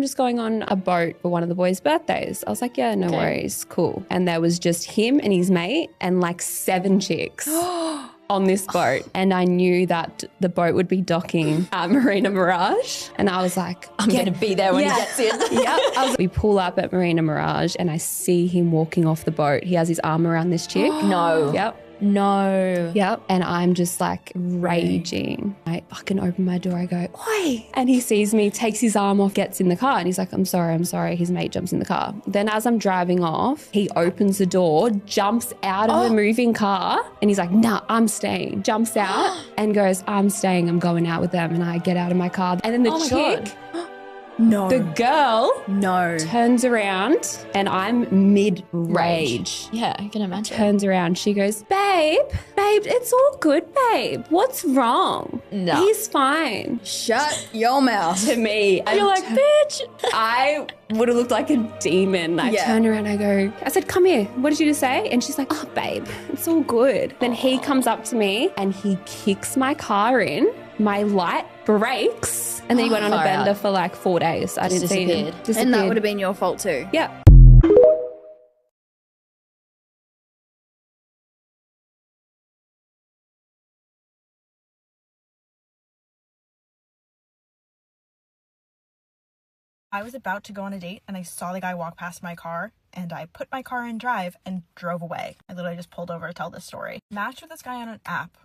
I'm just going on a boat for one of the boys' birthdays. I was like, yeah, no worries. Cool. And there was just him and his mate and like 7 chicks. On this boat, and I knew that the boat would be docking at Marina Mirage, and I was like, I'm going to be there when he gets in. We pull up at Marina Mirage and I see him walking off the boat. He has his arm around this chick. No. Yep. No. Yep. And I'm just like raging. I fucking open my door. I go, oi. And he sees me, takes his arm off, gets in the car. And he's like, I'm sorry. His mate jumps in the car. Then as I'm driving off, he opens the door, jumps out of the moving car. And he's like, nah, I'm staying. Jumps out and goes, I'm staying. I'm going out with them. And I get out of my car. And then the chick... No. The girl turns around and I'm mid-rage. Yeah, I can imagine. Turns around. She goes, babe, it's all good, babe. What's wrong? No. He's fine. Shut your mouth. To me. And you're like, bitch. I would have looked like a demon. I turned around, I said, come here. What did you just say? And she's like, oh, babe, it's all good. Then he comes up to me and he kicks my car in. My light breaks. And then he went on a bender for like 4 days. I didn't see him. Disappeared. And that would have been your fault too. Yeah. I was about to go on a date and I saw the guy walk past my car and I put my car in drive and drove away. I literally just pulled over to tell this story. Matched with this guy on an app.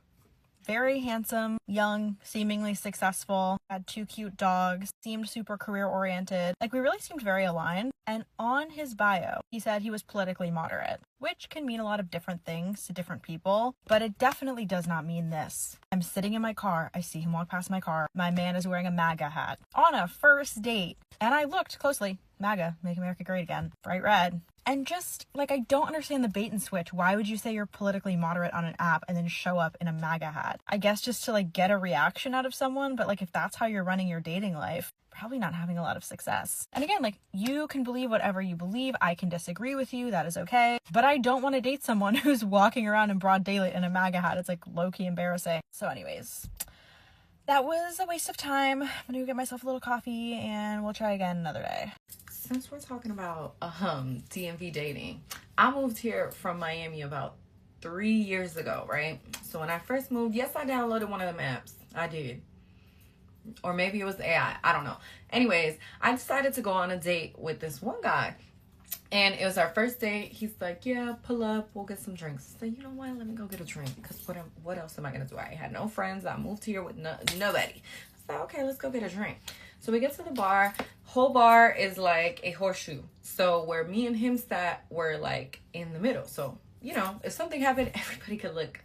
Very handsome, young, seemingly successful, had 2 cute dogs, seemed super career-oriented. Like, we really seemed very aligned. And on his bio, he said he was politically moderate, which can mean a lot of different things to different people, but it definitely does not mean this. I'm sitting in my car, I see him walk past my car, my man is wearing a MAGA hat on a first date, and I looked closely, MAGA, Make America Great Again, bright red. And just, like, I don't understand the bait and switch. Why would you say you're politically moderate on an app and then show up in a MAGA hat? I guess just to, like, get a reaction out of someone, but, like, if that's how you're running your dating life, probably not having a lot of success. And again, like, you can believe whatever you believe. I can disagree with you. That is okay. But I don't want to date someone who's walking around in broad daylight in a MAGA hat. It's, like, low-key embarrassing. So anyways, that was a waste of time. I'm gonna go get myself a little coffee and we'll try again another day. Since we're talking about DMV dating, I moved here from Miami about 3 years ago, right? So when I first moved, yes, I downloaded one of them apps. I did. Or maybe it was AI. I don't know. Anyways, I decided to go on a date with this one guy. And it was our first date. He's like, yeah, pull up. We'll get some drinks. I said, you know what? Let me go get a drink. Because what else am I going to do? I had no friends. I moved here with nobody. I said, okay, let's go get a drink. So we get to the bar. Whole bar is like a horseshoe. So where me and him sat were like in the middle. So, you know, if something happened, everybody could look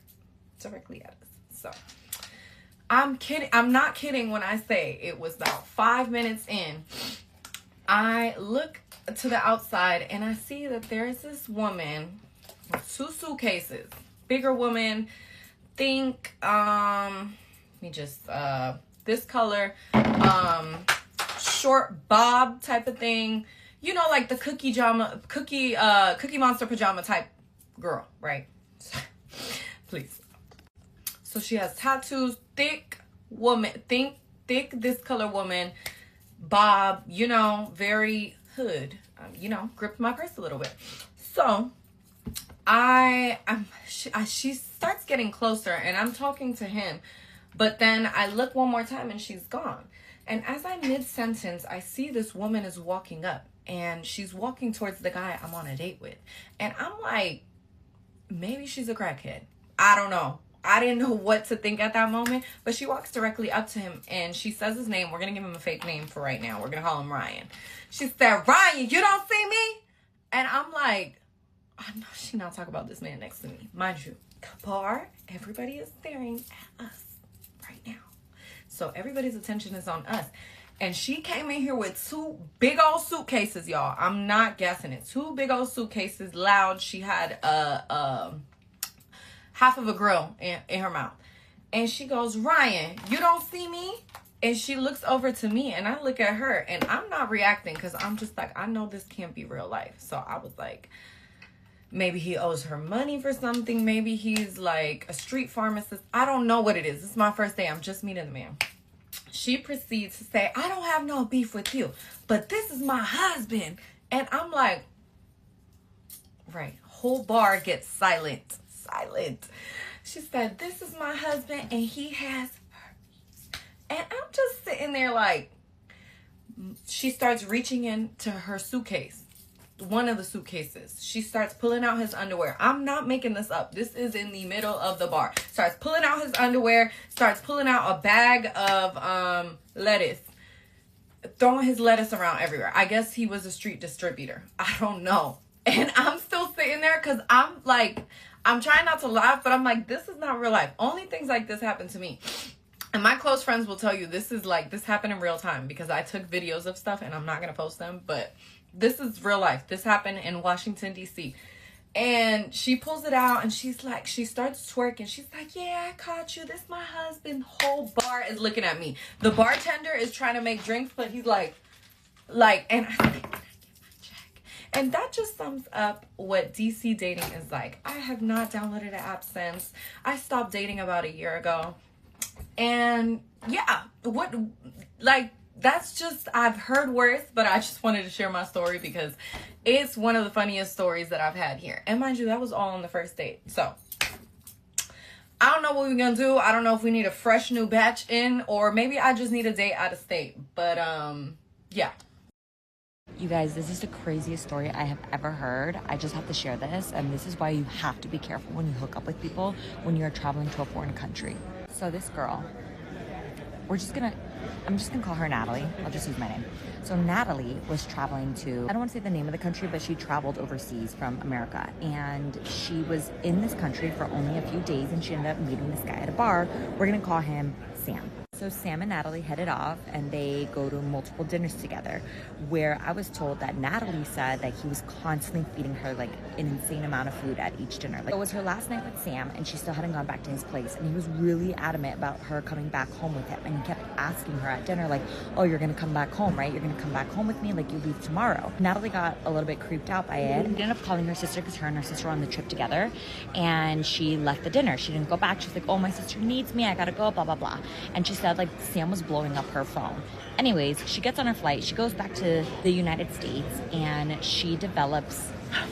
directly at us. So I'm kidding. I'm not kidding when I say it was about 5 minutes in. I look to the outside and I see that there's this woman with 2 suitcases. Bigger woman. Think, this color, short bob type of thing, you know, like the cookie monster pajama type girl, right? Please. So she has tattoos, thick this color woman, bob, you know, very hood, you know, gripped my purse a little bit. So she starts getting closer and I'm talking to him. But then I look one more time and she's gone. And as I'm mid-sentence, I see this woman is walking up. And she's walking towards the guy I'm on a date with. And I'm like, maybe she's a crackhead. I don't know. I didn't know what to think at that moment. But she walks directly up to him and she says his name. We're going to give him a fake name for right now. We're going to call him Ryan. She said, Ryan, you don't see me? And I'm like, I know she not talk about this man next to me. Mind you, bar, everybody is staring at us. Now, so everybody's attention is on us, and she came in here with 2 big old suitcases, y'all. I'm not guessing it. 2 big old suitcases, loud. She had half of a grill in her mouth, and she goes, Ryan, you don't see me? And she looks over to me, and I look at her, and I'm not reacting because I'm just like, I know this can't be real life. So I was like, maybe he owes her money for something. Maybe he's like a street pharmacist. I don't know what it is. This is my first day. I'm just meeting the man. she proceeds to say, I don't have no beef with you, but this is my husband. And I'm like, right, whole bar gets silent. She said, this is my husband and he has herpes. And I'm just sitting there like, she starts reaching into her suitcase, one of the suitcases. She starts pulling out his underwear. I'm not making this up. This is in the middle of the bar. Starts pulling out his underwear, starts pulling out a bag of lettuce, throwing his lettuce around everywhere. I guess he was a street distributor. I don't know. And I'm still sitting there because I'm like, I'm trying not to laugh, but I'm like, this is not real life. Only things like this happen to me. And my close friends will tell you this happened in real time because I took videos of stuff and I'm not going to post them, but this is real life. This happened in Washington, D.C. And she pulls it out and she's like, she starts twerking. She's like, yeah, I caught you. This my husband. Whole bar is looking at me. The bartender is trying to make drinks, but he's like, and I said, and that just sums up what DC dating is like. I have not downloaded an app since. I stopped dating about a year ago. And yeah, that's just, I've heard worse, but I just wanted to share my story because it's one of the funniest stories that I've had here. And mind you, that was all on the first date. So I don't know what we're going to do. I don't know if we need a fresh new batch in, or maybe I just need a date out of state. But yeah. You guys, this is the craziest story I have ever heard. I just have to share this, and this is why you have to be careful when you hook up with people when you're traveling to a foreign country. So this girl, I'm just gonna call her Natalie. I'll just use my name. So Natalie was traveling to, I don't want to say the name of the country, but she traveled overseas from America, and she was in this country for only a few days, and she ended up meeting this guy at a bar. We're gonna call him Sam. So Sam and Natalie headed off and they go to multiple dinners together, where I was told that Natalie said that he was constantly feeding her like an insane amount of food at each dinner. Like, it was her last night with Sam and she still hadn't gone back to his place, and he was really adamant about her coming back home with him, and he kept asking her at dinner like, oh, you're gonna come back home, right? You're gonna come back home with me, like you leave tomorrow. Natalie got a little bit creeped out by it and ended up calling her sister, because her and her sister were on the trip together, and she left the dinner. She didn't go back. She's like, oh, my sister needs me, I gotta go, blah blah blah. And she said like Sam was blowing up her phone. Anyways, she gets on her flight, she goes back to the United States, and she develops, I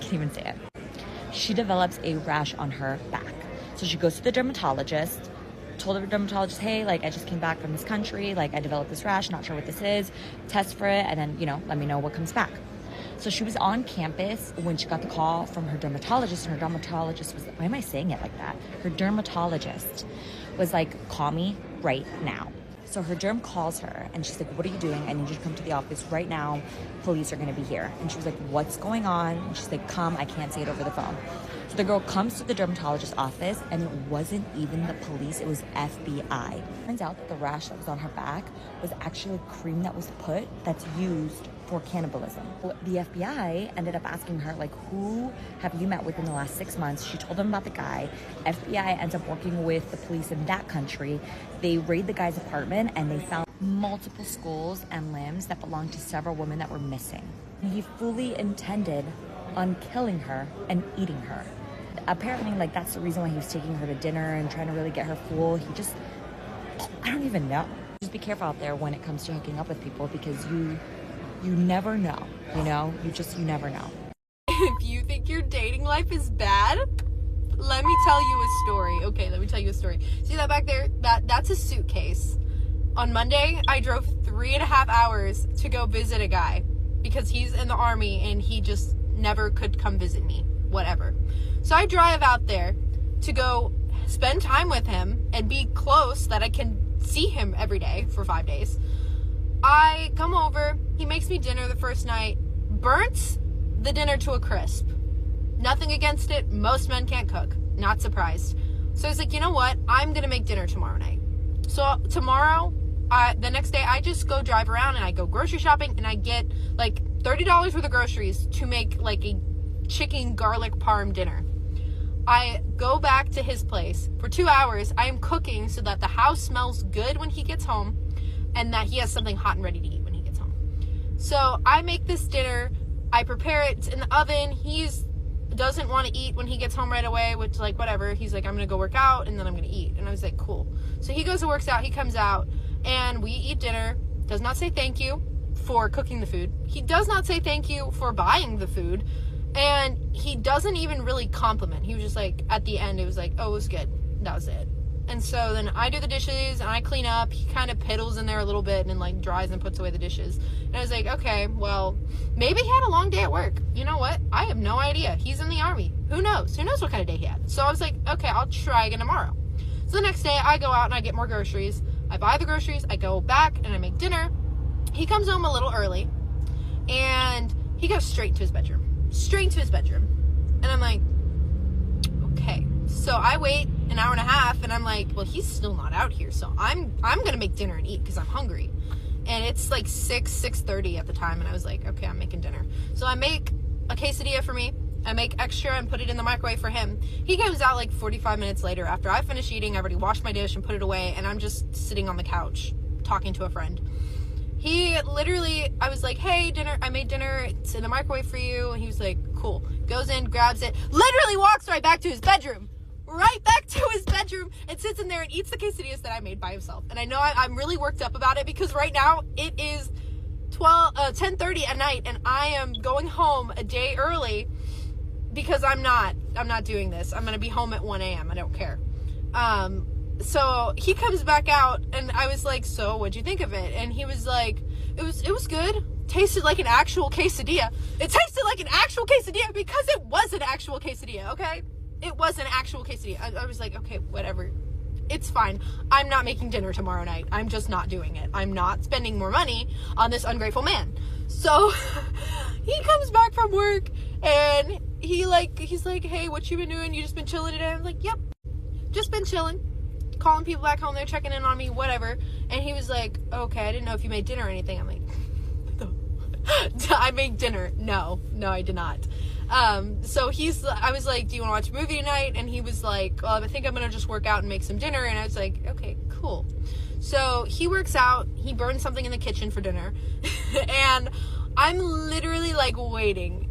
can't even say it, she develops a rash on her back. So she goes to the dermatologist, told the dermatologist, hey, like I just came back from this country, like I developed this rash, not sure what this is, test for it, and then, you know, let me know what comes back. So she was on campus when she got the call from her dermatologist, and her dermatologist was, why am I saying it like that? Her dermatologist was like, call me right now. So her derm calls her and she's like, what are you doing? I need you to come to the office right now. Police are gonna be here. And she was like, what's going on? And she's like, come, I can't say it over the phone. So the girl comes to the dermatologist's office, and it wasn't even the police, it was FBI. Turns out that the rash that was on her back was actually a cream that was put that's used for cannibalism. The FBI ended up asking her, like, who have you met with in the last 6 months? She told them about the guy. FBI ends up working with the police in that country. They raid the guy's apartment and they found multiple skulls and limbs that belonged to several women that were missing. He fully intended on killing her and eating her. Apparently, like, that's the reason why he was taking her to dinner and trying to really get her full. He just, I don't even know. Just be careful out there when it comes to hooking up with people, because you never know, you know? You never know. If you think your dating life is bad, let me tell you a story. Okay, let me tell you a story. See that back there? That's a suitcase. On Monday, I drove 3.5 hours to go visit a guy because he's in the army and he just never could come visit me. Whatever. So I drive out there to go spend time with him and be close that I can see him every day for 5 days. I come over, he makes me dinner the first night, burnt the dinner to a crisp. Nothing against it, most men can't cook, not surprised. So I was like, you know what, I'm gonna make dinner tomorrow night. So tomorrow, the next day, I just go drive around and I go grocery shopping, and I get like $30 worth of groceries to make like a chicken garlic parm dinner. I go back to his place for 2 hours. I am cooking so that the house smells good when he gets home, and that he has something hot and ready to eat when he gets home. So I make this dinner, I prepare it in the oven. He doesn't want to eat when he gets home right away, which, like, whatever. He's like, I'm gonna go work out and then I'm gonna eat. And I was like, cool. So he goes and works out, he comes out, and we eat dinner. Does not say thank you for cooking the food. He does not say thank you for buying the food. And he doesn't even really compliment. He was just like, at the end, it was like, oh, it was good. That was it. And so then I do the dishes and I clean up. He kind of piddles in there a little bit and like dries and puts away the dishes. And I was like, okay, well, maybe he had a long day at work. You know what? I have no idea. He's in the Army. Who knows? Who knows what kind of day he had? So I was like, okay, I'll try again tomorrow. So the next day I go out and I get more groceries. I buy the groceries. I go back and I make dinner. He comes home a little early and he goes straight to his bedroom. Straight to his bedroom. And I'm like, okay. So I wait an hour and a half and I'm like, well, he's still not out here. So I'm going to make dinner and eat because I'm hungry. And it's like 6:30 at the time. And I was like, okay, I'm making dinner. So I make a quesadilla for me. I make extra and put it in the microwave for him. He comes out like 45 minutes later after I finish eating. I've already washed my dish and put it away. And I'm just sitting on the couch talking to a friend. He literally, I was like, hey, dinner, I made dinner, it's in the microwave for you. And he was like, cool. Goes in, grabs it, literally walks right back to his bedroom. Right back to his bedroom and sits in there and eats the quesadillas that I made by himself. And I know I'm really worked up about it because right now it is 10:30 at night and I am going home a day early because I'm not doing this. I'm going to be home at 1 a.m. I don't care. So he comes back out and I was like, so what'd you think of it? And he was like, it was good. Tasted like an actual quesadilla. It tasted like an actual quesadilla because it was an actual quesadilla, okay? It was an actual quesadilla. I was like, okay, whatever. It's fine. I'm not making dinner tomorrow night. I'm just not doing it. I'm not spending more money on this ungrateful man. So he comes back from work and he's like, hey, what you been doing? You just been chilling today? I'm like, yep, just been chilling. Calling people back home, they're checking in on me, whatever. And he was like, okay, I didn't know if you made dinner or anything. I'm like, I made dinner. No, I did not. So I was like, do you want to watch a movie tonight? And he was like, well, I think I'm going to just work out and make some dinner. And I was like, okay, cool. So he works out, he burns something in the kitchen for dinner. And I'm literally like waiting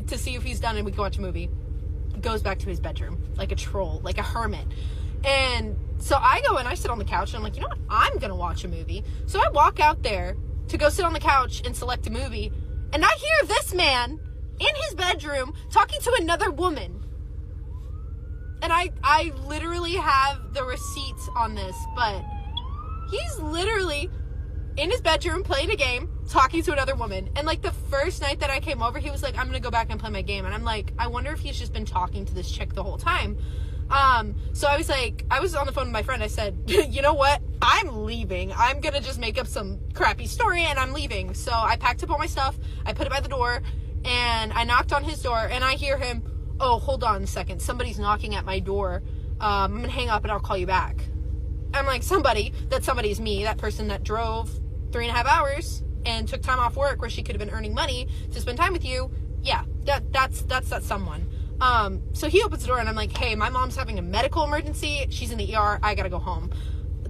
to see if he's done and we can watch a movie. Goes back to his bedroom like a troll, like a hermit. And so I go and I sit on the couch and I'm like, you know what? I'm going to watch a movie. So I walk out there to go sit on the couch and select a movie. And I hear this man in his bedroom talking to another woman. And I literally have the receipts on this, but he's literally in his bedroom playing a game, talking to another woman. And like the first night that I came over, he was like, I'm going to go back and play my game. And I'm like, I wonder if he's just been talking to this chick the whole time. So I was like, I was on the phone with my friend. I said, you know what? I'm leaving. I'm going to just make up some crappy story and I'm leaving. So I packed up all my stuff. I put it by the door and I knocked on his door and I hear him, oh, hold on a second. Somebody's knocking at my door. I'm going to hang up and I'll call you back. I'm like, that somebody's me, that person that drove 3.5 hours and took time off work where she could have been earning money to spend time with you. Yeah, that's that someone. So he opens the door and I'm like, hey, my mom's having a medical emergency. She's in the ER. I gotta go home.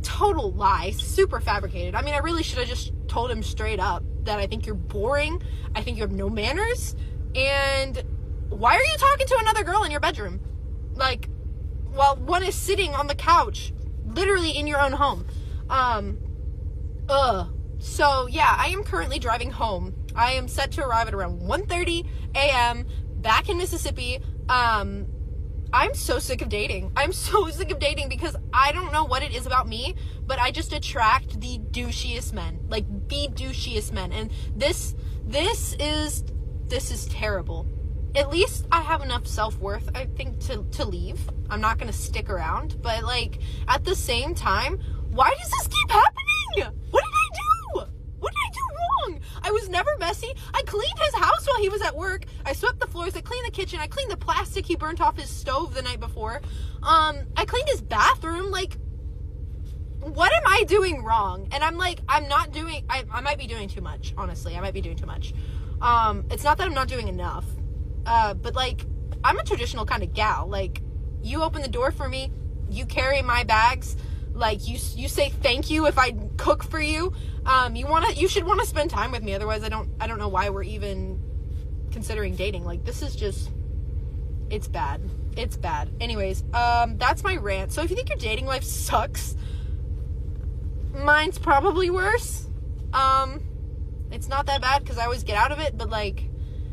Total lie. Super fabricated. I mean, I really should have just told him straight up that I think you're boring. I think you have no manners. And why are you talking to another girl in your bedroom? Like, while one is sitting on the couch, literally in your own home. So yeah, I am currently driving home. I am set to arrive at around 1:30 a.m. back in Mississippi. I'm so sick of dating. I'm so sick of dating because I don't know what it is about me, but I just attract the douchiest men, like the douchiest men. And this is terrible. At least I have enough self-worth, I think, to leave. I'm not going to stick around, but like at the same time, why does this keep happening? What did I do? What did I do wrong? I was never messy. I cleaned his house while he was at work. I swept the floors. I cleaned the kitchen. I cleaned the plastic he burnt off his stove the night before. I cleaned his bathroom. Like, what am I doing wrong? And I'm like, I might be doing too much, honestly. I might be doing too much. It's not that I'm not doing enough. But like, I'm a traditional kind of gal. Like, you open the door for me. You carry my bags. Like, you say thank you if I cook for you. You should want to spend time with me. Otherwise, I don't know why we're even considering dating. Like, this is just, it's bad. It's bad. Anyways, that's my rant. So if you think your dating life sucks, mine's probably worse. It's not that bad because I always get out of it, but like,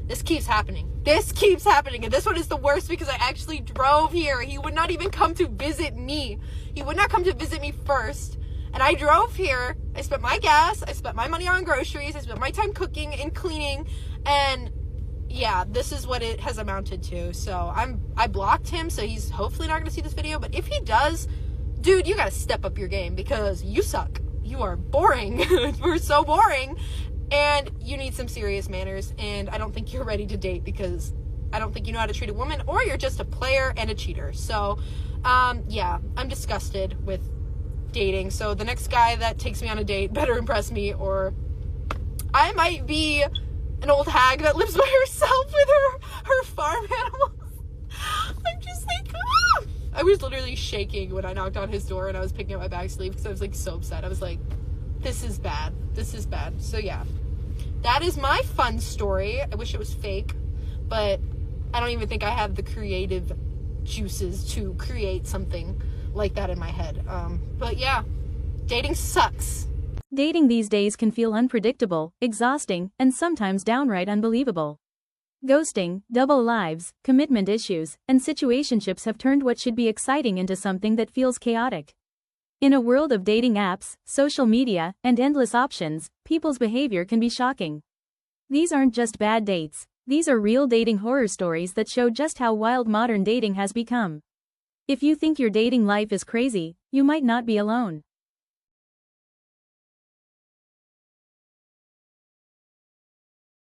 this keeps happening. This keeps happening, and this one is the worst because I actually drove here. He would not even come to visit me. He would not come to visit me first. And I drove here. I spent my gas. I spent my money on groceries. I spent my time cooking and cleaning. And yeah, this is what it has amounted to. So I blocked him, so he's hopefully not going to see this video. But if he does, dude, you got to step up your game because you suck. You are boring. You're so boring. And you need some serious manners. And I don't think you're ready to date because I don't think you know how to treat a woman, or you're just a player and a cheater. So, yeah, I'm disgusted with dating. So the next guy that takes me on a date better impress me, or I might be an old hag that lives by herself with her farm animals. I'm just like, ah! I was literally shaking when I knocked on his door and I was picking up my bag sleeve because I was like so upset. I was like, this is bad. This is bad. So yeah, that is my fun story. I wish it was fake, but I don't even think I have the creative juices to create something like that in my head. But yeah, dating sucks. Dating these days can feel unpredictable, exhausting, and sometimes downright unbelievable. Ghosting, double lives, commitment issues, and situationships have turned what should be exciting into something that feels chaotic. In a world of dating apps, social media, and endless options, people's behavior can be shocking. These aren't just bad dates. These are real dating horror stories that show just how wild modern dating has become. If you think your dating life is crazy, you might not be alone.